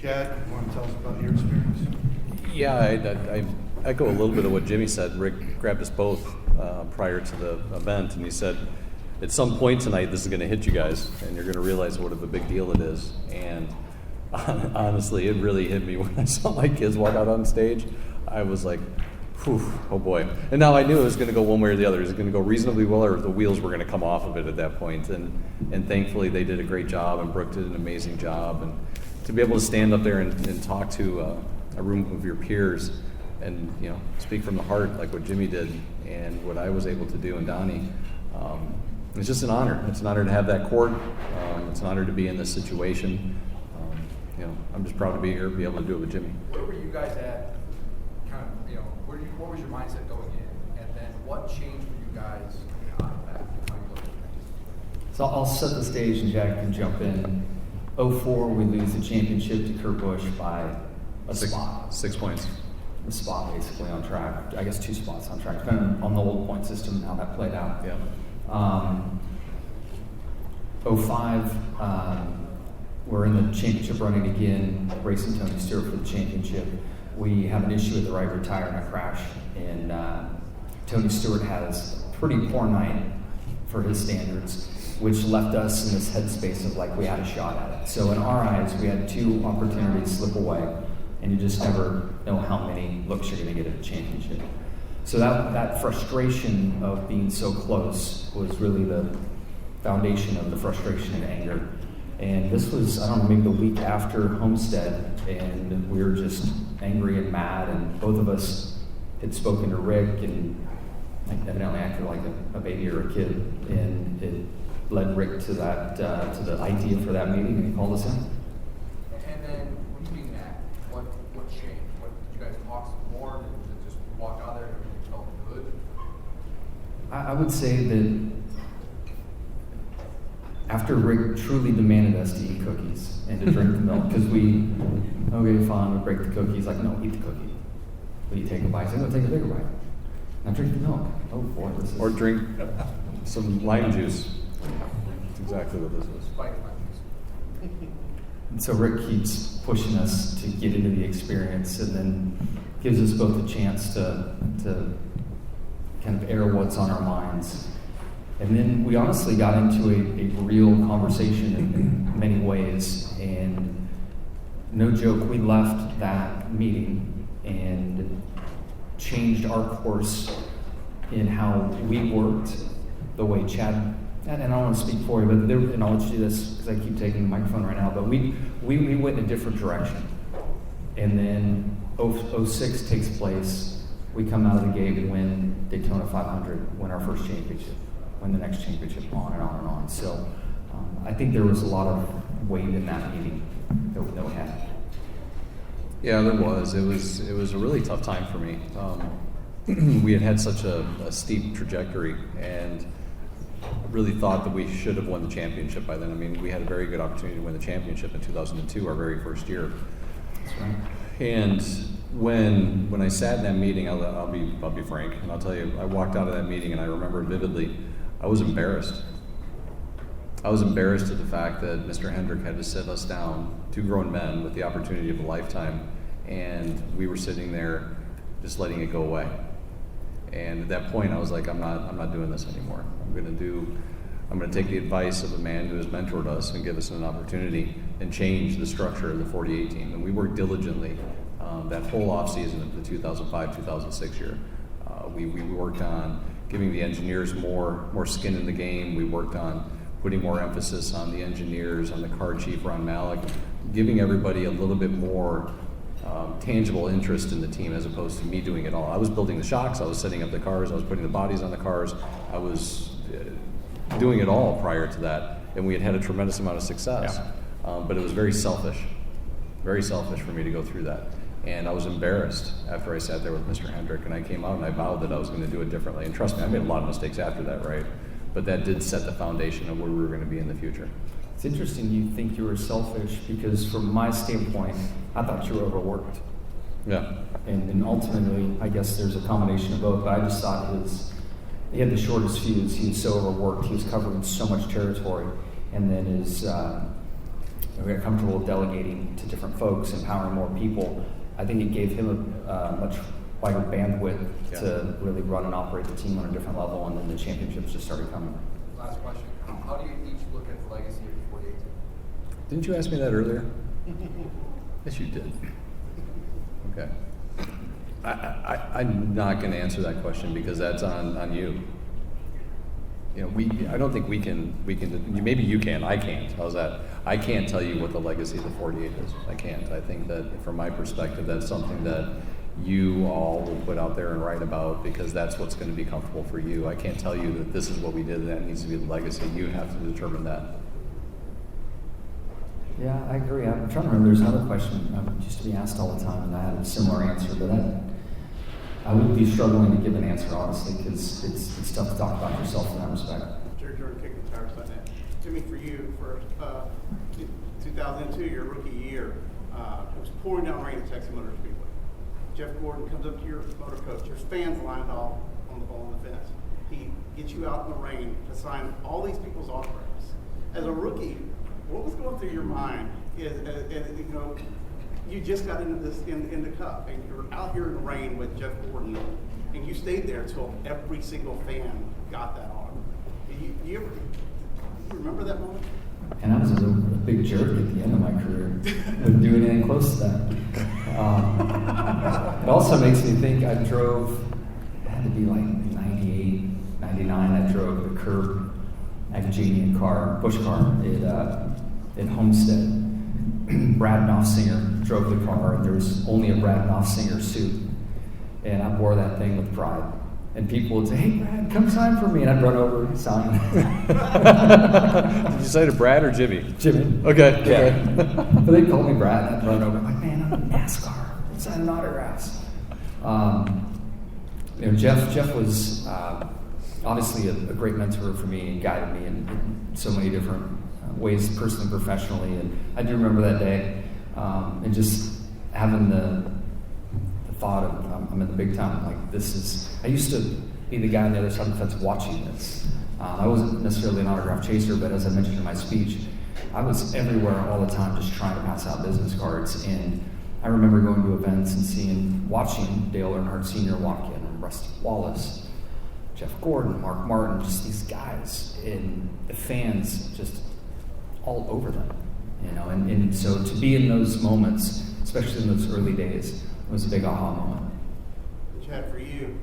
Chad, you want to tell us about your experience? Yeah, I echo a little bit of what Jimmie said. Rick grabbed us both prior to the event, and he said, at some point tonight, this is going to hit you guys, and you're going to realize what of a big deal it is. And honestly, it really hit me when I saw my kids walk out on stage. I was like, whew, oh boy. And now I knew it was going to go one way or the other. It was going to go reasonably well, or the wheels were going to come off of it at that point. And thankfully, they did a great job, and Brooke did an amazing job. And to be able to stand up there and talk to a room of your peers and, you know, speak from the heart like what Jimmie did and what I was able to do, and Donnie, it's just an honor. It's an honor to have that court. It's an honor to be in this situation. You know, I'm just proud to be here, be able to do it with Jimmie. Where were you guys at? Kind of, you know, what was your mindset going in, and then what changed for you guys out of that? How you look at things? So I'll set the stage, and Jack can jump in. 04, we lose the championship to Kurt Busch by a spot. 6 points. A spot basically on track. I guess 2 spots on track, depending on the old point system and how that played out. Yeah. 05, we're in the championship running again, racing Tony Stewart for the championship. We have an issue with the right rear tire in a crash, and Tony Stewart has a pretty poor night for his standards, which left us in this headspace of like we had a shot at it. So in our eyes, we had 2 opportunities slip away, and you just never know how many looks you're going to get at the championship. So that frustration of being so close was really the foundation of the frustration and anger. And this was, I don't know, maybe the week after Homestead, and we were just angry and mad, and both of us had spoken to Rick and evidently acted like a baby or a kid, and it led Rick to that to the idea for that meeting, and he called us in. And then when you mean that, what changed? What did you guys talk some more? Did you just walk out there and everything felt good? I would say that after Rick truly demanded us to eat cookies and to drink the milk, because okay, fine, we break the cookies, like, no, eat the cookie. Will you take a bite? I said, no, take a bigger bite. Now drink the milk. Oh boy, this is... Or drink some lime juice. That's exactly what this is. Spike lemons. And so Rick keeps pushing us to get into the experience, and then gives us both a chance to kind of air what's on our minds. And then we honestly got into a real conversation in many ways, and no joke, we left that meeting and changed our course in how we worked, the way Chad, and I don't want to speak for you, but and I'll let you do this because I keep taking the microphone right now, but we went in a different direction. And then 06 takes place, we come out of the gate and win Daytona 500, win our first championship, win the next championship, on and on and on. So I think there was a lot of weight in that meeting that we had. Yeah, there was. It was a really tough time for me. We had such a steep trajectory, and really thought that we should have won the championship by then. I mean, we had a very good opportunity to win the championship in 2002, our very first year. That's right. And when I sat in that meeting, I'll be frank, and I'll tell you, I walked out of that meeting and I remember vividly, I was embarrassed. I was embarrassed at the fact that Mr. Hendrick had to sit us down, 2 grown men with the opportunity of a lifetime, and we were sitting there just letting it go away. And at that point, I was like, I'm not doing this anymore. I'm going to take the advice of a man who has mentored us and give us an opportunity and change the structure of the 48 team. And we worked diligently that whole offseason of the 2005-2006 year. We worked on giving the engineers more skin in the game. We worked on putting more emphasis on the engineers, on the car chief, Ron Malik, giving everybody a little bit more tangible interest in the team as opposed to me doing it all. I was building the shocks, I was setting up the cars, I was putting the bodies on the cars, I was doing it all prior to that, and we had a tremendous amount of success. Yeah. But it was very selfish for me to go through that. And I was embarrassed after I sat there with Mr. Hendrick, and I came out and I vowed that I was going to do it differently. And trust me, I made a lot of mistakes after that, right? But that did set the foundation of where we were going to be in the future. It's interesting you think you were selfish, because from my standpoint, I thought you were overworked. Yeah. And ultimately, I guess there's a combination of both, but I just thought he had the shortest fuse. He was so overworked. He was covering so much territory. And then we got comfortable delegating to different folks, empowering more people. I think it gave him a much wider bandwidth to really run and operate the team on a different level, and then the championships just started coming. Last question. How do you each look at the legacy of 48? Didn't you ask me that earlier? Yes, you did. Okay. I'm not going to answer that question because that's on you. You know, I don't think we can. Maybe you can. I can't. How's that? I can't tell you what the legacy of the 48 is. I can't. I think that from my perspective, that's something that you all will put out there and write about because that's what's going to be comfortable for you. I can't tell you that this is what we did and that needs to be the legacy. You have to determine that. Yeah, I agree. I'm trying to remember. There's another question I used to be asked all the time, and I had a similar answer, but I would be struggling to give an answer, honestly, because it's tough to talk about yourself in that respect. Jerry Jordan kicking the tires like that. Jimmie, for you, for 2002, your rookie year, it was pouring down rain at Texas Motor Speedway. Jeff Gordon comes up to your motor coach. There's fans lined all on the fence. He gets you out in the rain to sign all these people's autographs. As a rookie, what was going through your mind? You know, you just got into this in the Cup, and you're out here in the rain with Jeff Gordon, and you stayed there until every single fan got that on. You remember that moment? And I was a big jerk at the end of my career. Wouldn't do anything close to that. It also makes me think I drove, it had to be like 98, 99, I drove the Curb Agajanian car, Bush car at Homestead. Brad Knopfsinger drove the car, and there was only a Brad Knopfsinger suit. And I wore that thing with pride. And people would say, "Hey, Brad, come sign for me." And I'd run over and sign. Did you say to Brad or Jimmy? Jimmy. Okay. Yeah. But they called me Brad, and I'd run over. I'm like, "Man, I'm in NASCAR. I'm signing autographs." You know, Jeff was obviously a great mentor for me and guided me in so many different ways, personally and professionally. And I do remember that day, and just having the thought of I'm in the big time. Like, this is. I used to be the guy on the other side of the fence watching this. I wasn't necessarily an autograph chaser, but as I mentioned in my speech, I was everywhere all the time, just trying to pass out business cards. And I remember going to events and watching Dale Earnhardt Sr. walk in, and Rusty Wallace, Jeff Gordon, Mark Martin, just these guys, and the fans just all over them, you know. And so to be in those moments, especially in those early days, was a big aha moment. Chad, for you,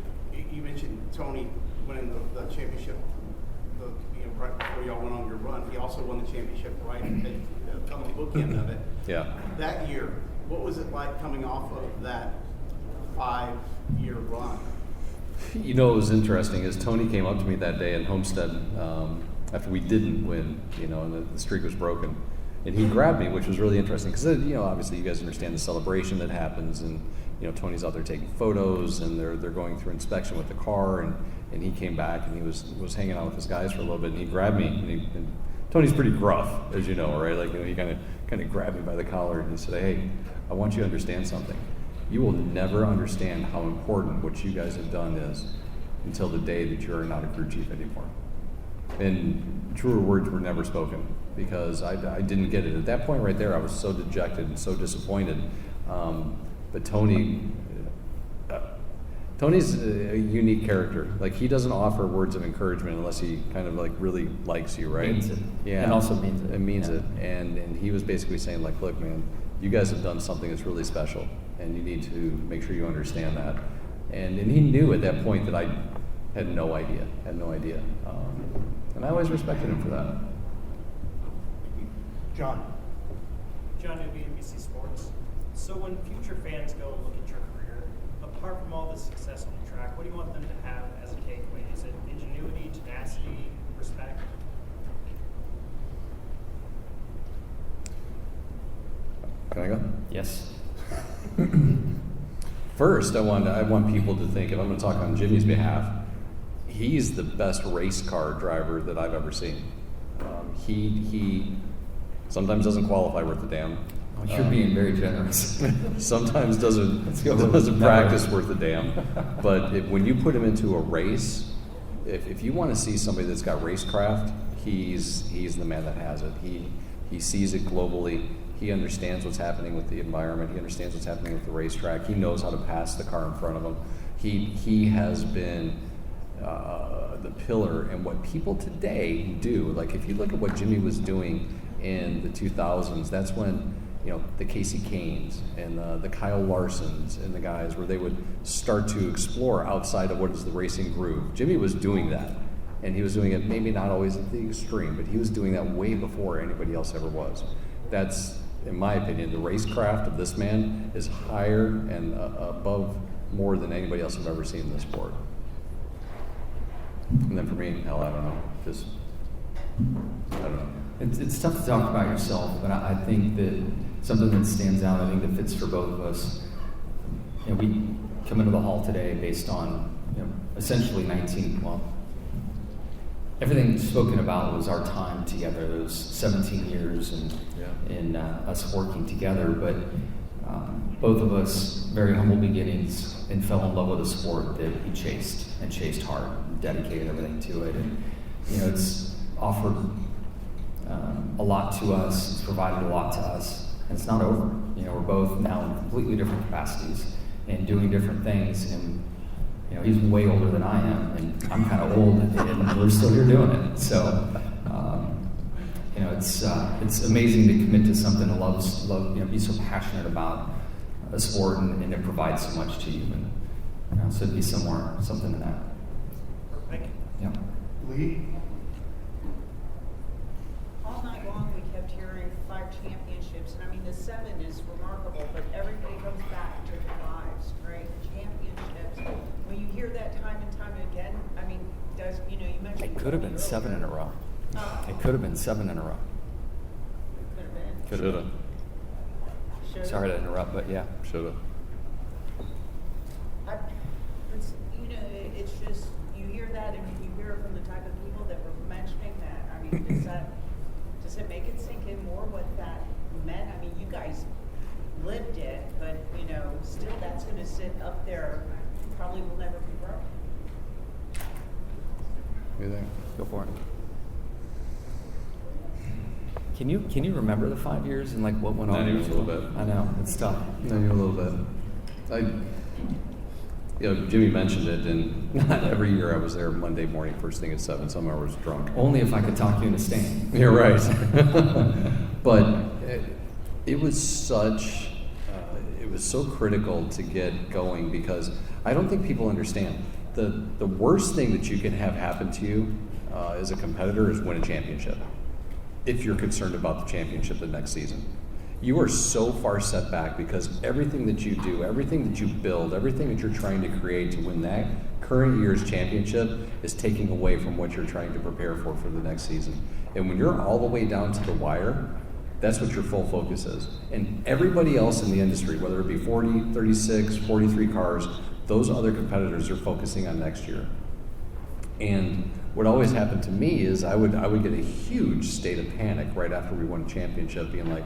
you mentioned Tony winning the championship. Right before y'all went on your run, he also won the championship right on the bookend of it. Yeah. That year, what was it like coming off of that 5-year run? You know what was interesting is Tony came up to me that day in Homestead after we didn't win, you know, and the streak was broken. And he grabbed me, which was really interesting because, you know, obviously you guys understand the celebration that happens, and, you know, Tony's out there taking photos, and they're going through inspection with the car, and he came back, and he was hanging out with his guys for a little bit, and he grabbed me, and Tony's pretty gruff, as you know, right? Like, you know, he kind of grabbed me by the collar, and he said, "Hey, I want you to understand something. You will never understand how important what you guys have done is until the day that you are not a crew chief anymore." And truer words were never spoken, because I didn't get it. At that point right there, I was so dejected and so disappointed. But Tony's a unique character. Like, he doesn't offer words of encouragement unless he kind of like really likes you, right? Means it. Yeah. And also means it. It means Yeah. it. And he was basically saying, like, look, man, you guys have done something that's really special, and you need to make sure you understand that. And he knew at that point that I had no idea. And I always respected him for that. John. John Newby, NBC Sports. So when future fans go and look at your career, apart from all the success on the track, what do you want them to have as a takeaway? Is it ingenuity, tenacity, respect? Can I go? Yes. First, I want people to think, if I'm going to talk on Jimmy's behalf, he's the best race car driver that I've ever seen. He sometimes doesn't qualify worth a damn. You're being very generous. Sometimes doesn't Never. practice worth a damn. But when you put him into a race, if you want to see somebody that's got racecraft, he's the man that has it. He He sees it globally. He understands what's happening with the environment. He understands what's happening with the racetrack. He knows how to pass the car in front of him. He has been the pillar. And what people today do, like if you look at what Jimmie was doing in the 2000s, that's when, you know, the Casey Kanes and the Kyle Larsons and the guys where they would start to explore outside of what is the racing groove. Jimmie was doing that. And he was doing it maybe not always at the extreme, but he was doing that way before anybody else ever was. That's, in my opinion, the racecraft of this man is higher and above more than anybody else I've ever seen in this sport. And then for me, hell, I don't know. Just, I don't know. It's tough to talk about yourself, but I think that something that stands out, I think that fits for both of us. You know, we come into the hall today based on, you know, essentially everything spoken about was our time together, those 17 years and us working together. But both of us, very humble beginnings, and fell in love with a sport that he chased hard, dedicated everything to it. And, you know, it's offered a lot to us, it's provided a lot to us, and it's not over. You know, we're both now in completely different capacities and doing different things. And you know, he's way older than I am, and I'm kind of old, and we're still here doing it. So, you know, it's amazing to commit to something to love, you know, be so passionate about a sport, and it provides so much to you. And you know, so it'd be something in that. Thank you. Yeah. Lee? All night long, we kept hearing 5 championships, and I mean, the 7 is remarkable, but everybody comes back to the 5s, right? Championships. When you hear that time and time again, I mean, you know, you mentioned... It could have been 7 in a row. It could have been 7 in a row. Could have been. Shoulda. Should've. Sorry to interrupt, but yeah. Shoulda. You know, it's just, you hear that, and you hear it from the type of people that were mentioning that. I mean, does it make it sink in more what that meant? I mean, you guys lived it, but, you know, still that's going to sit up there, probably will never be broken. What do you think? Go for it. Can you remember the 5 years and like what went on? Not even a little bit. I know, it's tough. Not even a little bit. You know, Jimmie mentioned it, and not every year I was there Monday morning, first thing at 7. Some I was drunk. Only if I could talk you into staying. You're right. But it was such, it was so critical to get going, because I don't think people understand. The worst thing that you can have happen to you as a competitor is win a championship, if you're concerned about the championship the next season. You are so far set back because everything that you do, everything that you build, everything that you're trying to create to win that current year's championship is taking away from what you're trying to prepare for the next season. And when you're all the way down to the wire, that's what your full focus is. And everybody else in the industry, whether it be 40, 36, 43 cars, those other competitors are focusing on next year. And what always happened to me is I would get a huge state of panic right after we won a championship, being like,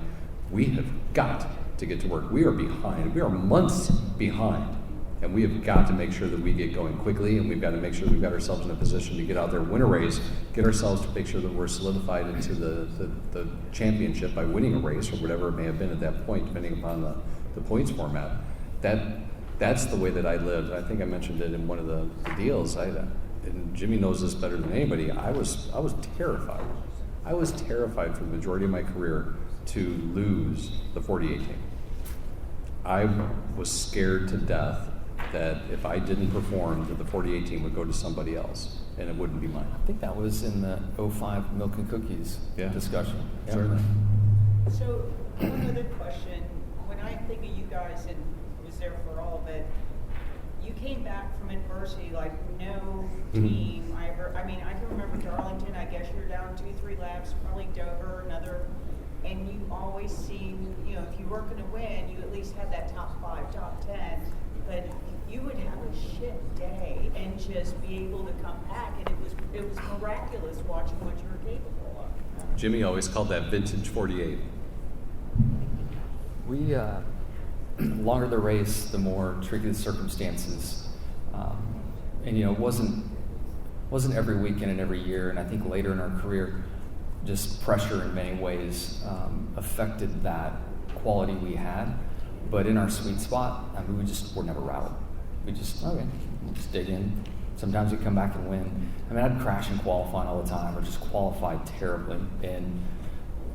we have got to get to work. We are behind. We are months behind. And we have got to make sure that we get going quickly, and we've got to make sure that we've got ourselves in a position to get out there, win a race, get ourselves to make sure that we're solidified into the championship by winning a race or whatever it may have been at that point, depending upon the points format. That's the way that I lived. I think I mentioned it in one of the deals. And Jimmie knows this better than anybody. I was terrified. I was terrified for the majority of my career to lose the 48 team. I was scared to death that if I didn't perform, that the 48 team would go to somebody else, and it wouldn't be mine. I think that was in the 05 Milk and Cookies discussion. Yeah. Certainly. So, one other question. When I think of you guys, and was there for all of it, you came back from adversity like no team I mean, I can remember Darlington, I guess you were down 2-3 laps, probably Dover, another, and you always seemed, you know, if you weren't going to win, you at least had that top 5, top 10, but you would have a shit day and just be able to come back, and it was miraculous watching what you were capable of. Jimmie always called that vintage 48. We, longer the race, the more tricky the circumstances. And, you know, it wasn't every weekend and every year, and I think later in our career, just pressure in many ways affected that quality we had. But in our sweet spot, I mean, we're never rattled. We just, okay, we'll just dig in. Sometimes we come back and win. I mean, I'd crash in qualifying all the time, or just qualify terribly. And,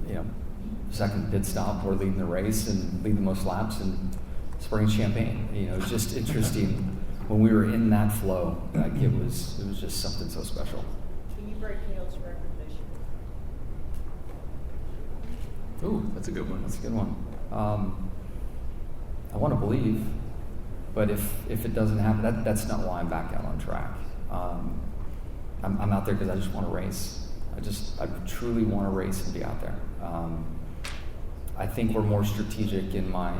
you know, second pit stop, we're leading the race and lead the most laps and spraying champagne. You know, it's just interesting when we were in that flow. Like it was just something so special. Can you break Hale's record this year? Ooh, that's a good one. That's a good one. I want to believe, but if it doesn't happen, that's not why I'm back out on track. I'm out there because I just want to race. I truly want to race and be out there. I think we're more strategic in my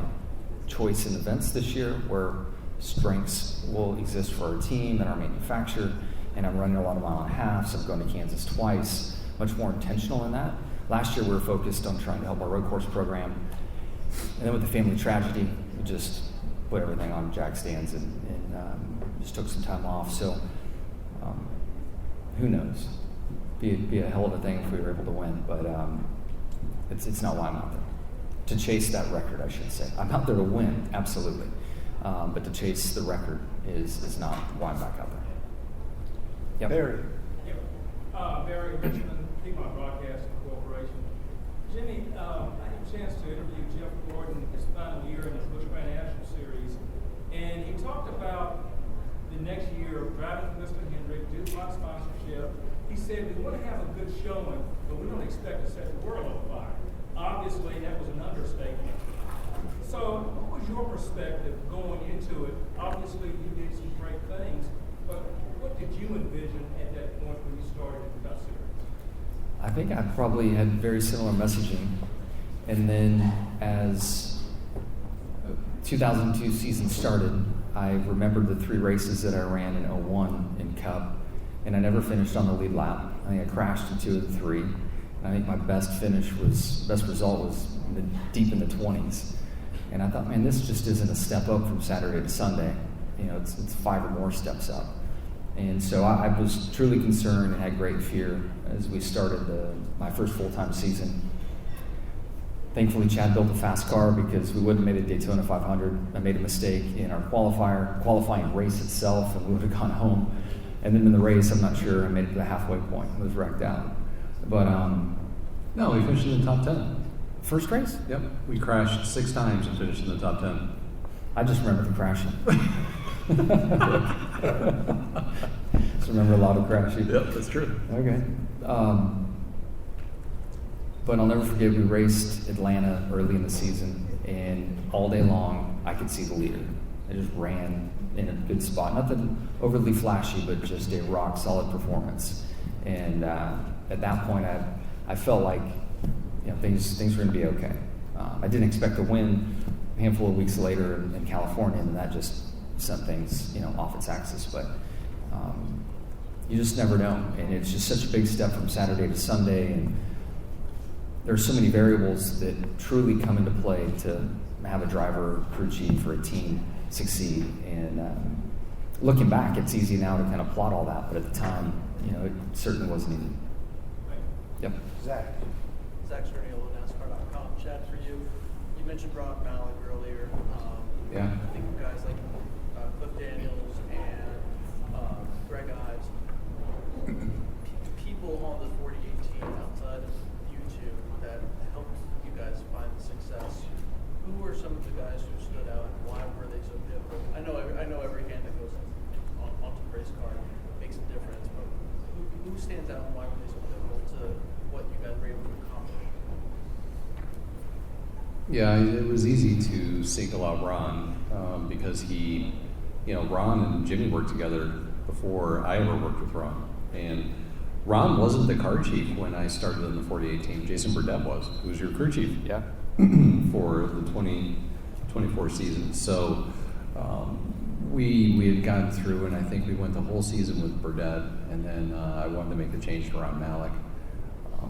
choice in events this year, where strengths will exist for our team and our manufacturer, and I'm running a lot of mile and a halves. I'm going to Kansas twice, much more intentional in that. Last year we were focused on trying to help our road course program, and then with the family tragedy, we just put everything on jack stands and just took some time off. So who knows? Be a hell of a thing if we were able to win, but it's not why I'm out there. To chase that record, I should say. I'm out there to win, absolutely. But to chase the record is not why I'm back out there. Yep. Barry. Barry Richmond, Piedmont Broadcasting Corporation. Jimmie, I had a chance to interview Jeff Gordon his final year in the Bushman National Series, and he talked about the next year of driving for Mr. Hendrick, DuPont sponsorship. He said, we want to have a good showing, but we don't expect to set the world on fire. Obviously, that was an understatement. So, what was your perspective going into it? Obviously, you did some great things, but what did you envision at that point when you started in the Cup Series? I think I probably had very similar messaging. And then as 2002 season started, I remembered the 3 races that I ran in 01 in Cup, and I never finished on the lead lap. I think I crashed in 2 of the 3. And I think my best result was deep in the 20s. And I thought, man, this just isn't a step up from Saturday to Sunday. You know, it's 5 or more steps up. And so I was truly concerned and had great fear as we started my first full-time season. Thankfully, Chad built a fast car because we wouldn't have made a Daytona 500. I made a mistake in our qualifying race itself, and we would have gone home. And then in the race, I'm not sure, I made it to the halfway point. I was wrecked out. But No, we finished in the top 10. first race? Yep, we crashed 6 times and finished in the top 10. I just remember the crashing. Just remember a lot of crashing. Yep, that's true. Okay. But I'll never forget, we raced Atlanta early in the season, and all day long I could see the leader. I just ran in a good spot. Nothing overly flashy, but just a rock solid performance. And at that point, I felt like, you know, things were going to be okay. I didn't expect to win a handful of weeks later in California, and that just sent things, you know, off its axis. But you just never know, and it's just such a big step from Saturday to Sunday, and there's so many variables that truly come into play to have a driver, crew chief, or a team succeed. And looking back, it's easy now to kind of plot all that, but at the time, you know, it certainly wasn't easy. Yep. Zach. Zach Cerniolo, NASCAR.com. Chad, for you, you mentioned Brock Malik earlier. Yeah. I think guys like Cliff Daniels and Greg Ives, people on the 48 team outside of you two that helped you guys find the success. Who were some of the guys who stood out, and why were they so pivotal? I know every hand that goes onto the race car makes a difference, but who stands out and why were they so pivotal to what you guys were able to accomplish? Yeah, it was easy to single out Ron because he, you know, Ron and Jimmie worked together before I ever worked with Ron. And Ron wasn't the car chief when I started in the 48 team. Jason Burdett was, who was your crew chief. Yeah. For the 2024 season. So we had gotten through, and I think we went the whole season with Burdett, and then I wanted to make the change to Ron Malik.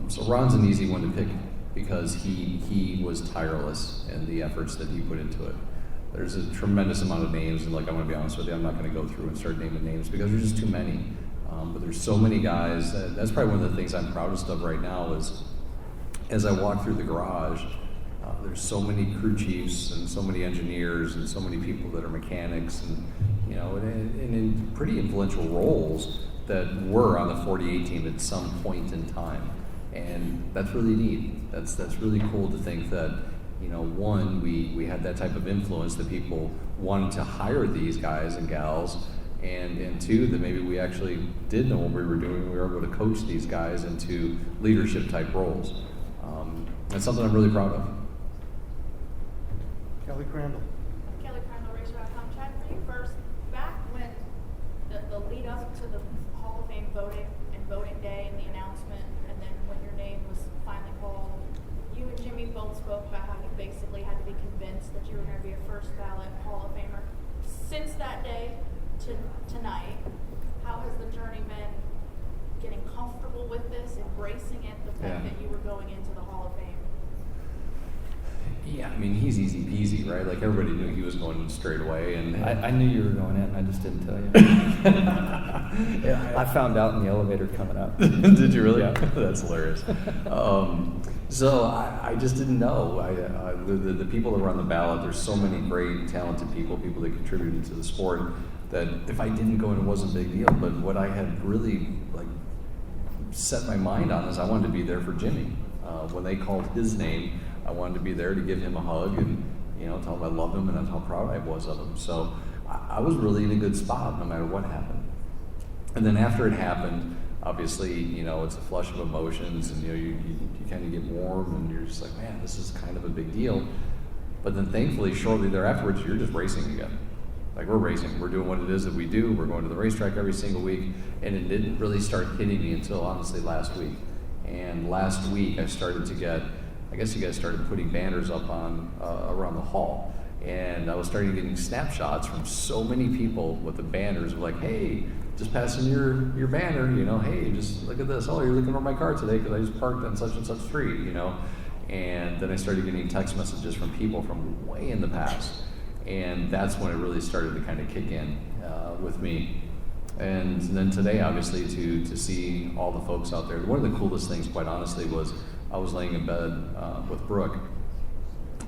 So Ron's an easy one to pick because he was tireless in the efforts that he put into it. There's a tremendous amount of names, and like I'm going to be honest with you, I'm not going to go through and start naming names because there's just too many. But there's so many guys. That's probably one of the things I'm proudest of right now is as I walk through the garage, there's so many crew chiefs and so many engineers and so many people that are mechanics and, you know, and in pretty influential roles that were on the 48 team at some point in time. And that's really neat. That's really cool to think that, you know, one, we had that type of influence that people wanted to hire these guys and gals, and two, that maybe we actually did know what we were doing. We were able to coach these guys into leadership type roles. That's something I'm really proud of. Kelly Crandall. Kelly Crandall, Racer.com. Chad, for you first, back when the lead up to the Hall of Fame voting and voting day and the announcement, and then when your name was finally called, you and Jimmie both spoke about how you basically had to be convinced that you were going to be a first ballot Hall of Famer. Since that day to tonight, how has the journey been getting comfortable with this, embracing it, the fact that you were going into the Hall of Fame? Yeah, I mean, he's easy peasy, right? Like, everybody knew he was going straight away, and I knew you were going in, I just didn't tell you. yeah, I found out in the elevator coming up. Did you really? Yeah. That's hilarious. So I just didn't know. The people that were on the ballot, there's so many great, talented people that contributed to the sport, that if I didn't go in, it wasn't a big deal. But what I had really set my mind on is I wanted to be there for Jimmie. When they called his name, I wanted to be there to give him a hug and, you know, tell him I loved him and how proud I was of him. So I was really in a good spot no matter what happened. And then after it happened, obviously, you know, it's a flush of emotions, and, you know, you kind of get warm, and you're just like, man, this is kind of a big deal. But then thankfully, shortly thereafterwards, you're just racing again. Like, we're racing. We're doing what it is that we do. We're going to the racetrack every single week, and it didn't really start hitting me until, honestly, last week. And last week, I started to get, I guess you guys started putting banners up on around the hall, and I was starting getting snapshots from so many people with the banners of like, hey, just passing your banner, you know, hey, just look at this. Oh, you're looking for my car today because I just parked on such and such street, you know. And then I started getting text messages from people from way in the past, and that's when it really started to kind of kick in with me. And then today, obviously, to see all the folks out there. One of the coolest things, quite honestly, was I was laying in bed with Brooke,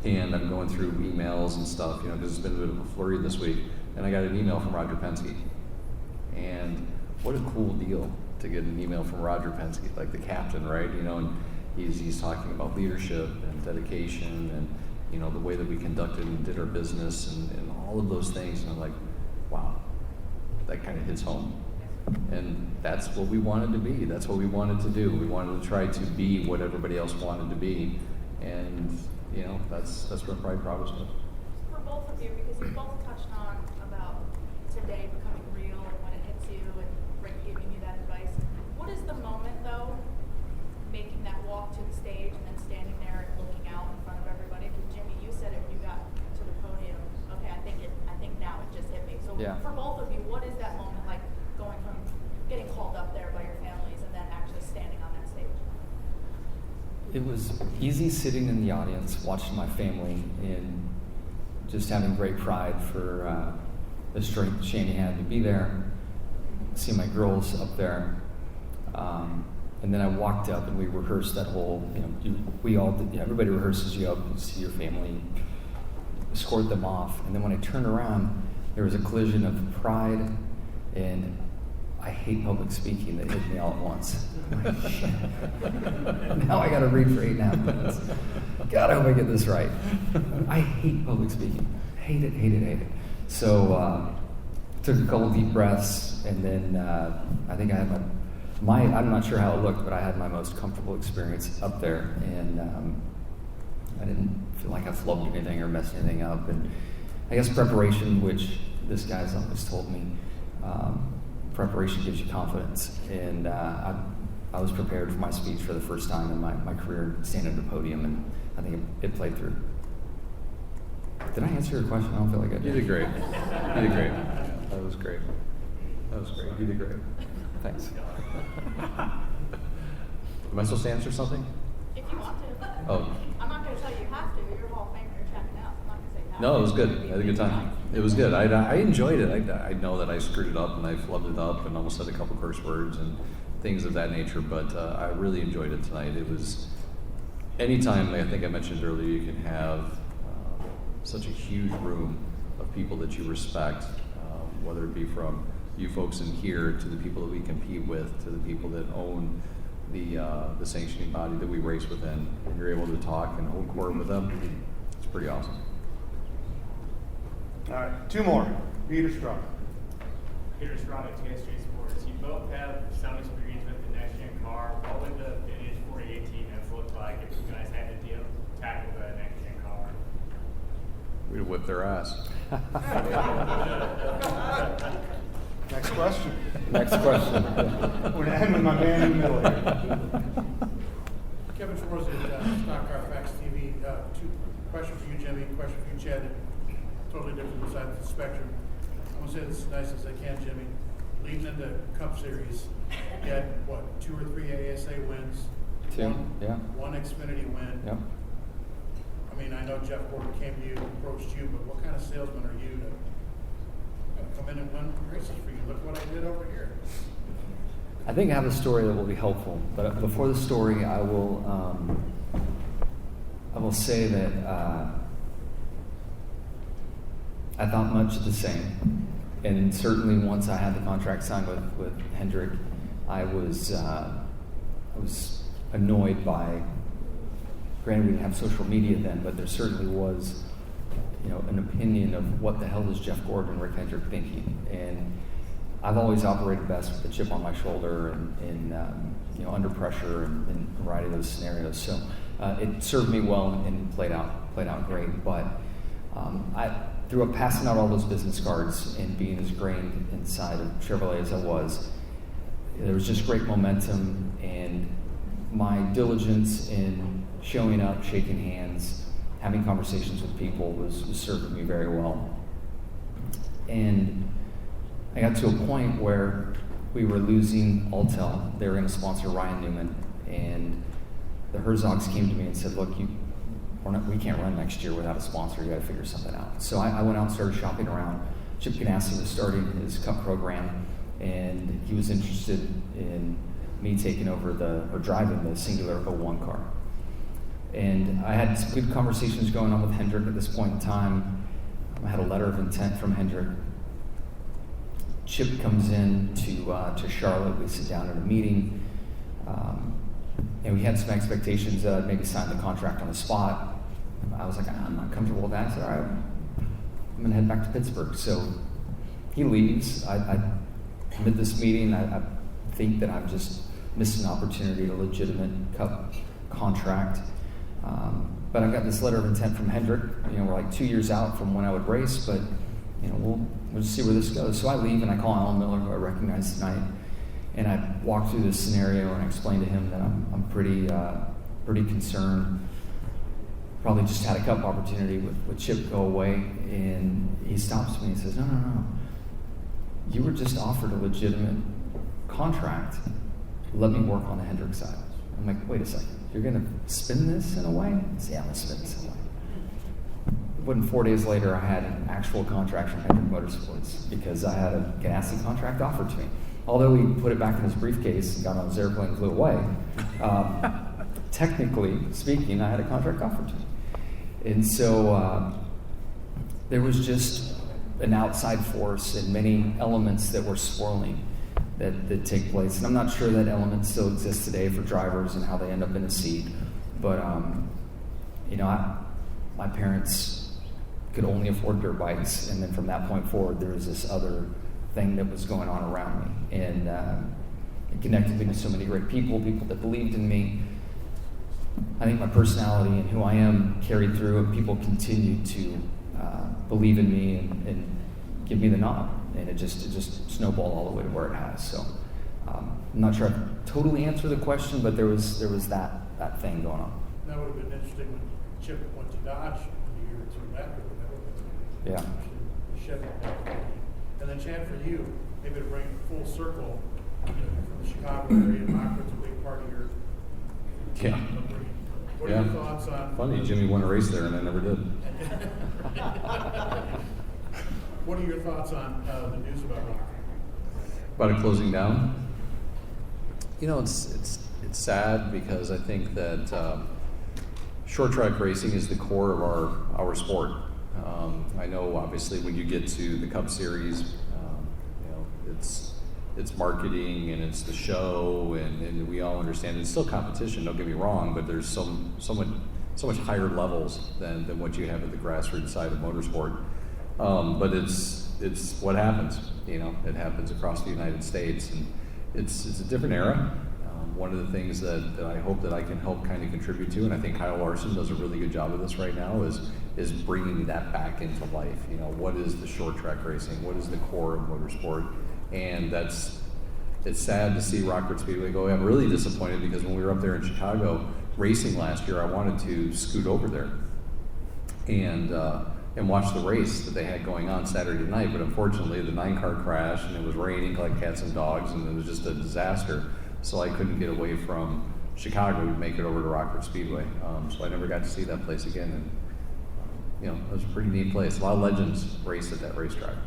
and I'm going through emails and stuff, you know, because it's been a bit of a flurry this week, and I got an email from Roger Penske. And what a cool deal to get an email from Roger Penske, like the captain, right? You know, and he's talking about leadership and dedication and, you know, the way that we conducted and did our business and all of those things. And I'm like, wow, that kind of hits home. And that's what we wanted to be. That's what we wanted to do. We wanted to try to be what everybody else wanted to be. And, you know, that's what I'm probably proudest of. For both of you, because you both touched on about today becoming real and when it hits you and Rick giving you that advice. What is the moment, though, making that walk to the stage and then standing there and looking out in front of everybody? Because Jimmie, you said it when you got to the podium. Okay, I think now it just hit me. So Yeah. For both of you, what is that moment like, going from getting called up there by your families and then actually standing on that stage? It was easy sitting in the audience, watching my family, and just having great pride for the strength Shani had to be there, see my girls up there. And then I walked up and we rehearsed that whole, you know, we all did, everybody rehearses you up, you see your family, escort them off. And then when I turned around, there was a collision of pride and I hate public speaking that hit me all at once. Now I got to read for 8.5 minutes. God, I hope I get this right. I hate public speaking. Hate it. So took a couple deep breaths, and then I think I had I'm not sure how it looked, but I had my most comfortable experience up there, and I didn't feel like I flubbed anything or messed anything up. And I guess preparation, which this guy's always told me, preparation gives you confidence, and I was prepared for my speech for the first time in my career, standing at the podium, and I think it played through. Did I answer your question? I don't feel like I did. You did great. You did great. That was great. You did great. Thanks. Am I supposed to answer something? If you want to. Oh. I'm not going to tell you you have to. You're a Hall of Famer, you're Chad Knaus. I'm not going to say you have to. No, it was good. I had a good time. It was good. I enjoyed it. I know that I screwed it up and I flubbed it up and almost said a couple curse words and things of that nature, but I really enjoyed it tonight. It was anytime, I think I mentioned earlier, you can have such a huge room of people that you respect, whether it be from you folks in here to the people that we compete with, to the people that own the sanctioning body that we race within, and you're able to talk and hold court with them, it's pretty awesome. All right, two more. Peter Strong. Peter Strong at TSJ Sports. You both have some experience with the next gen car. What would the vintage 4018 have looked like if you guys had to tackle the next gen car? We'd whip their ass. Next question. Next question. We're going to end with my man in the middle here. Kevin Schwartz at Stock Car Facts TV. Question for you, Jimmy. Question for you, Chad. Totally different sides of the spectrum. I'm going to say this as nice as I can, Jimmy. Leading into Cup Series, you had, what, 2 or 3 ASA wins? Two, yeah. One Xfinity win. Yep. I mean, I know Jeff Gordon came to you, approached you, but what kind of salesman are you to come in and win races for you? Look what I did over here. I think I have a story that will be helpful, but before the story, I will say that I thought much the same, and certainly once I had the contract signed with Hendrick, I was annoyed by. Granted, we didn't have social media then, but there certainly was, an opinion of what the hell is Jeff Gordon and Rick Hendrick thinking, and I've always operated best with a chip on my shoulder and under pressure and in a variety of those scenarios. So it served me well and played out great. But through passing out all those business cards and being as grained inside of Chevrolet as I was, there was just great momentum, and my diligence in showing up, shaking hands, having conversations with people was serving me very well. And I got to a point where we were losing Altel. They were going to sponsor Ryan Newman, and the Herzogs came to me and said, "Look, we can't run next year without a sponsor. You got to figure something out." So I went out and started shopping around. Chip Ganassi was starting his Cup program, and he was interested in me taking over driving the Singular 01 car. And I had some good conversations going on with Hendrick at this point in time. I had a letter of intent from Hendrick. Chip comes in to Charlotte. We sit down at a meeting, and we had some expectations that I'd maybe sign the contract on the spot. I was like, I'm not comfortable with that. I said, all right, I'm going to head back to Pittsburgh. So he leaves. Amid this meeting, I think that I've just missed an opportunity, a legitimate Cup contract. But I got this letter of intent from Hendrick. We're like 2 years out from when I would race, but we'll just see where this goes. So I leave and I call Alan Miller, who I recognize tonight, and I walk through this scenario and I explain to him that I'm pretty concerned. Probably just had a Cup opportunity with Chip go away, and he stops me and says, No. You were just offered a legitimate contract. Let me work on the Hendrick side. I'm like, wait a second. You're going to spin this in a way? He said, yeah, I'm going to spin this in a way. It wasn't 4 days later, I had an actual contract from Hendrick Motorsports because I had a Ganassi contract offered to me. Although he put it back in his briefcase and got on his airplane and flew away, technically speaking, I had a contract offered to me. And so there was just an outside force and many elements that were swirling that take place. And I'm not sure that element still exists today for drivers and how they end up in a seat. But, my parents could only afford dirt bikes. And then from that point forward, there was this other thing that was going on around me. And it connected me to so many great people that believed in me. I think my personality and who I am carried through, and people continue to believe in me and give me the nod. And it just snowballed all the way to where it has. So I'm not sure I totally answered the question, but there was that thing going on. That would have been interesting when Chip went to Dodge a year or two after. That would have been Chevy. And then Chad, for you, maybe to bring it full circle, from the Chicago area, Rockford's a big part of your upbringing. What are your thoughts on? Funny, Jimmy won a race there, and I never did. What are your thoughts on the news about Rockford? About it closing down? It's sad because I think that short track racing is the core of our sport. I know obviously when you get to the Cup Series, you know, it's marketing and it's the show, and we all understand it's still competition, don't get me wrong, but there's so much higher levels than what you have at the grassroots side of motorsport. But it's what happens, you know, it happens across the United States, and it's a different era. One of the things that I hope that I can help kind of contribute to, and I think Kyle Larson does a really good job of this right now, is bringing that back into life. You know, what is the short track racing? What is the core of motorsport? And it's sad to see Rockford Speedway go. I'm really disappointed because when we were up there in Chicago racing last year, I wanted to scoot over there and watch the race that they had going on Saturday night. But unfortunately, the 9-car crashed, and it was raining like cats and dogs, and it was just a disaster. So I couldn't get away from Chicago to make it over to Rockford Speedway. So I never got to see that place again. And you know, it was a pretty neat place. A lot of legends race at that racetrack.